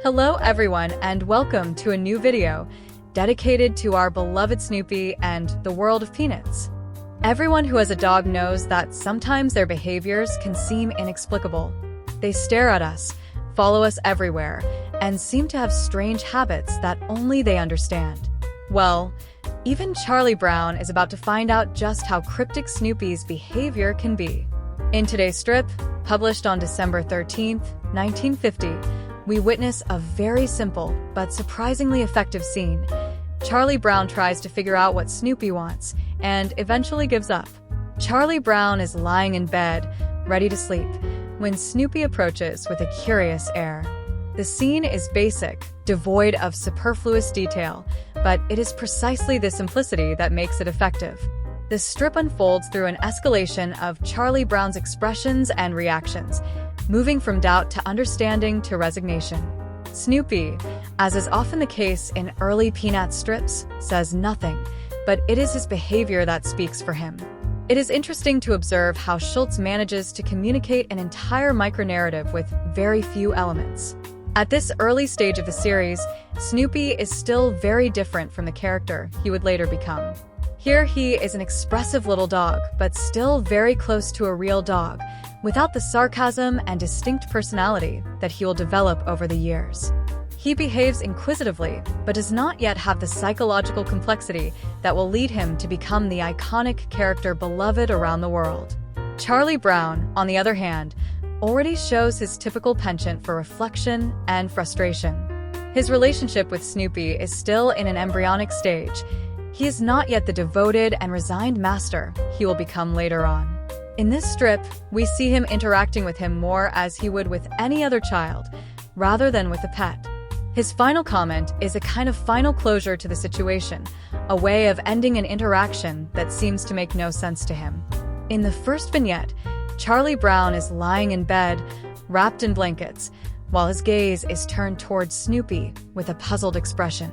Hello everyone and welcome to a new video dedicated to our beloved Snoopy and the world of Peanuts. Everyone who has a dog knows that sometimes their behaviors can seem inexplicable. They stare at us, follow us everywhere, and seem to have strange habits that only they understand. Well, even Charlie Brown is about to find out just how cryptic Snoopy's behavior can be. In today's strip, published on December 13th, 1950, we witness a very simple but surprisingly effective scene. Charlie Brown tries to figure out what Snoopy wants and eventually gives up. Charlie Brown is lying in bed, ready to sleep, when Snoopy approaches with a curious air. The scene is basic, devoid of superfluous detail, but it is precisely the simplicity that makes it effective. The strip unfolds through an escalation of Charlie Brown's expressions and reactions, moving from doubt to understanding to resignation. Snoopy, as is often the case in early Peanuts strips, says nothing, but it is his behavior that speaks for him. It is interesting to observe how Schulz manages to communicate an entire micronarrative with very few elements. At this early stage of the series, Snoopy is still very different from the character he would later become. Here he is an expressive little dog, but still very close to a real dog, without the sarcasm and distinct personality that he will develop over the years. He behaves inquisitively, but does not yet have the psychological complexity that will lead him to become the iconic character beloved around the world. Charlie Brown, on the other hand, already shows his typical penchant for reflection and frustration. His relationship with Snoopy is still in an embryonic stage. He is not yet the devoted and resigned master he will become later on. In this strip, we see him interacting with him more as he would with any other child, rather than with a pet. His final comment is a kind of final closure to the situation, a way of ending an interaction that seems to make no sense to him. In the first vignette, Charlie Brown is lying in bed, wrapped in blankets, while his gaze is turned towards Snoopy with a puzzled expression.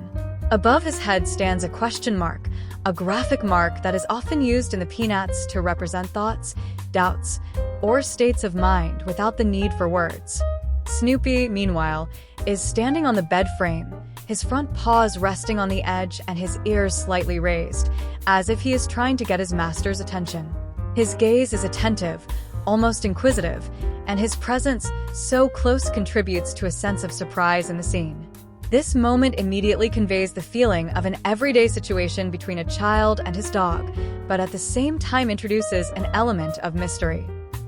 Above his head stands a question mark, a graphic mark that is often used in the Peanuts to represent thoughts, doubts, or states of mind without the need for words. Snoopy, meanwhile, is standing on the bed frame, his front paws resting on the edge and his ears slightly raised, as if he is trying to get his master's attention. His gaze is attentive, almost inquisitive, and his presence so close contributes to a sense of surprise in the scene. This moment immediately conveys the feeling of an everyday situation between a child and his dog, but at the same time introduces an element of mystery.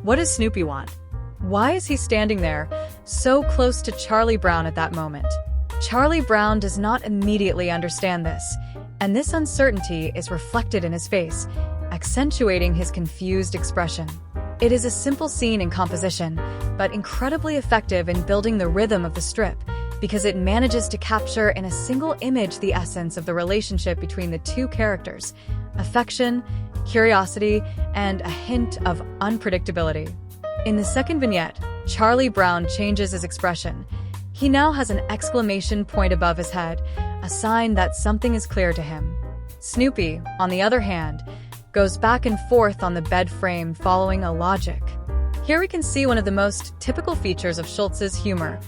What does Snoopy want? Why is he standing there, so close to Charlie Brown at that moment? Charlie Brown does not immediately understand this, and this uncertainty is reflected in his face, accentuating his confused expression. It is a simple scene in composition, but incredibly effective in building the rhythm of the strip, because it manages to capture in a single image the essence of the relationship between the two characters: affection, curiosity, and a hint of unpredictability. In the second vignette, Charlie Brown changes his expression. He now has an exclamation point above his head, a sign that something is clear to him. Snoopy, on the other hand, goes back and forth on the bed frame following a logic. Here we can see one of the most typical features of Schulz's humor,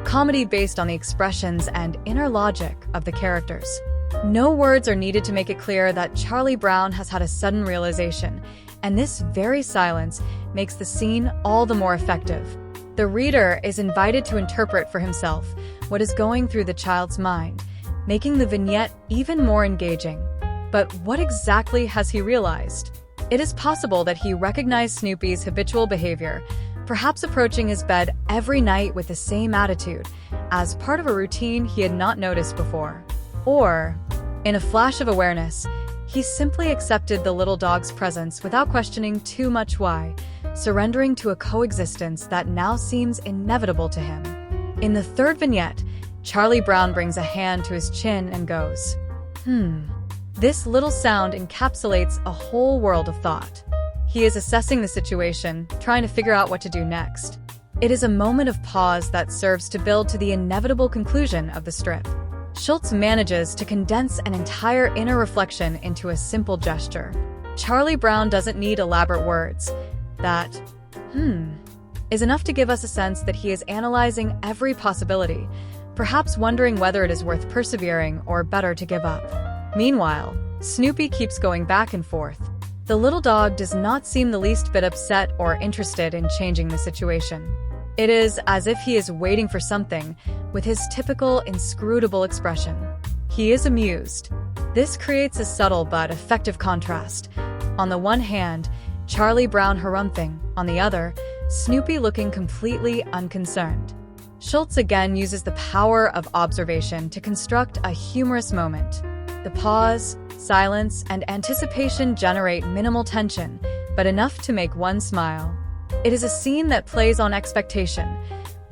comedy based on the expressions and inner logic of the characters. No words are needed to make it clear that Charlie Brown has had a sudden realization, and this very silence makes the scene all the more effective. The reader is invited to interpret for himself what is going through the child's mind, making the vignette even more engaging. But what exactly has he realized? It is possible that he recognized Snoopy's habitual behavior, perhaps approaching his bed every night with the same attitude, as part of a routine he had not noticed before. Or, in a flash of awareness, he simply accepted the little dog's presence without questioning too much why, surrendering to a coexistence that now seems inevitable to him. In the third vignette, Charlie Brown brings a hand to his chin and goes, This little sound encapsulates a whole world of thought. He is assessing the situation, trying to figure out what to do next. It is a moment of pause that serves to build to the inevitable conclusion of the strip. Schulz manages to condense an entire inner reflection into a simple gesture. Charlie Brown doesn't need elaborate words. That, is enough to give us a sense that he is analyzing every possibility, perhaps wondering whether it is worth persevering or better to give up. Meanwhile, Snoopy keeps going back and forth. The little dog does not seem the least bit upset or interested in changing the situation. It is as if he is waiting for something, with his typical inscrutable expression. He is amused. This creates a subtle but effective contrast. On the one hand, Charlie Brown harumphing, on the other, Snoopy looking completely unconcerned. Schultz again uses the power of observation to construct a humorous moment. The pause, silence, and anticipation generate minimal tension, but enough to make one smile. It is a scene that plays on expectation.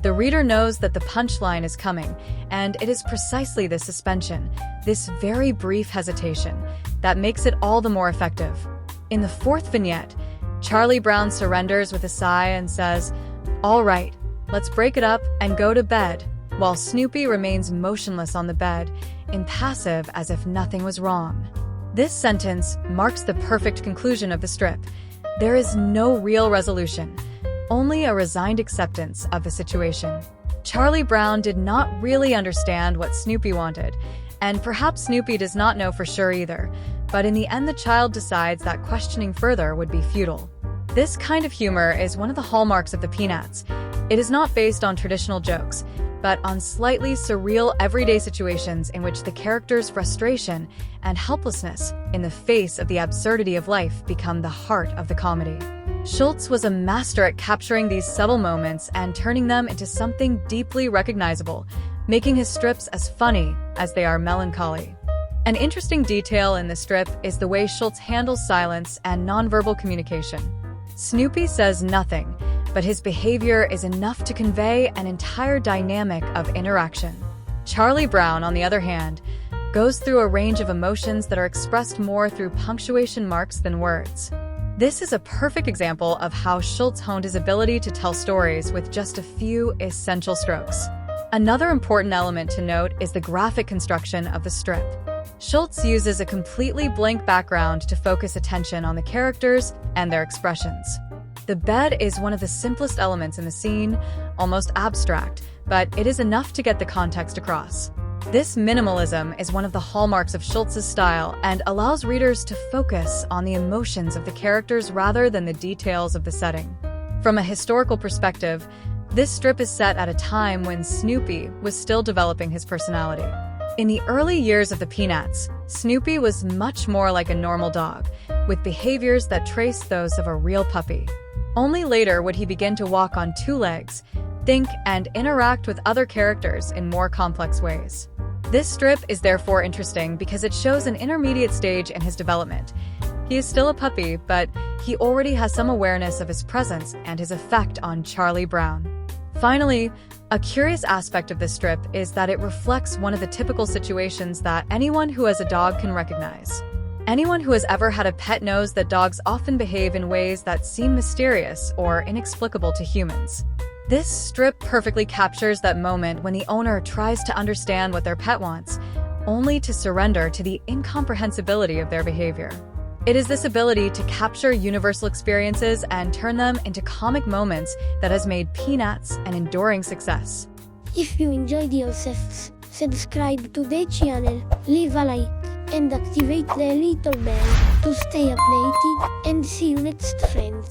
The reader knows that the punchline is coming, and it is precisely this suspension, this very brief hesitation, that makes it all the more effective. In the fourth vignette, Charlie Brown surrenders with a sigh and says, "All right, let's break it up and go to bed," while Snoopy remains motionless on the bed, impassive as if nothing was wrong. This sentence marks the perfect conclusion of the strip. There is no real resolution, only a resigned acceptance of the situation. Charlie Brown did not really understand what Snoopy wanted, and perhaps Snoopy does not know for sure either, but in the end the child decides that questioning further would be futile. This kind of humor is one of the hallmarks of the Peanuts. It is not based on traditional jokes, but on slightly surreal everyday situations in which the character's frustration and helplessness in the face of the absurdity of life become the heart of the comedy. Schultz was a master at capturing these subtle moments and turning them into something deeply recognizable, making his strips as funny as they are melancholy. An interesting detail in the strip is the way Schultz handles silence and nonverbal communication. Snoopy says nothing, but his behavior is enough to convey an entire dynamic of interaction. Charlie Brown, on the other hand, goes through a range of emotions that are expressed more through punctuation marks than words. This is a perfect example of how Schultz honed his ability to tell stories with just a few essential strokes. Another important element to note is the graphic construction of the strip. Schultz uses a completely blank background to focus attention on the characters and their expressions. The bed is one of the simplest elements in the scene, almost abstract, but it is enough to get the context across. This minimalism is one of the hallmarks of Schultz's style and allows readers to focus on the emotions of the characters rather than the details of the setting. From a historical perspective, this strip is set at a time when Snoopy was still developing his personality. In the early years of the Peanuts, Snoopy was much more like a normal dog, with behaviors that traced those of a real puppy. Only later would he begin to walk on two legs, think and interact with other characters in more complex ways. This strip is therefore interesting because it shows an intermediate stage in his development. He is still a puppy, but he already has some awareness of his presence and his effect on Charlie Brown. Finally, a curious aspect of this strip is that it reflects one of the typical situations that anyone who has a dog can recognize. Anyone who has ever had a pet knows that dogs often behave in ways that seem mysterious or inexplicable to humans. This strip perfectly captures that moment when the owner tries to understand what their pet wants, only to surrender to the incomprehensibility of their behavior. It is this ability to capture universal experiences and turn them into comic moments that has made Peanuts an enduring success. If you enjoyed yourself, subscribe to the channel, leave a like, and activate the little bell to stay updated, and see you next friends.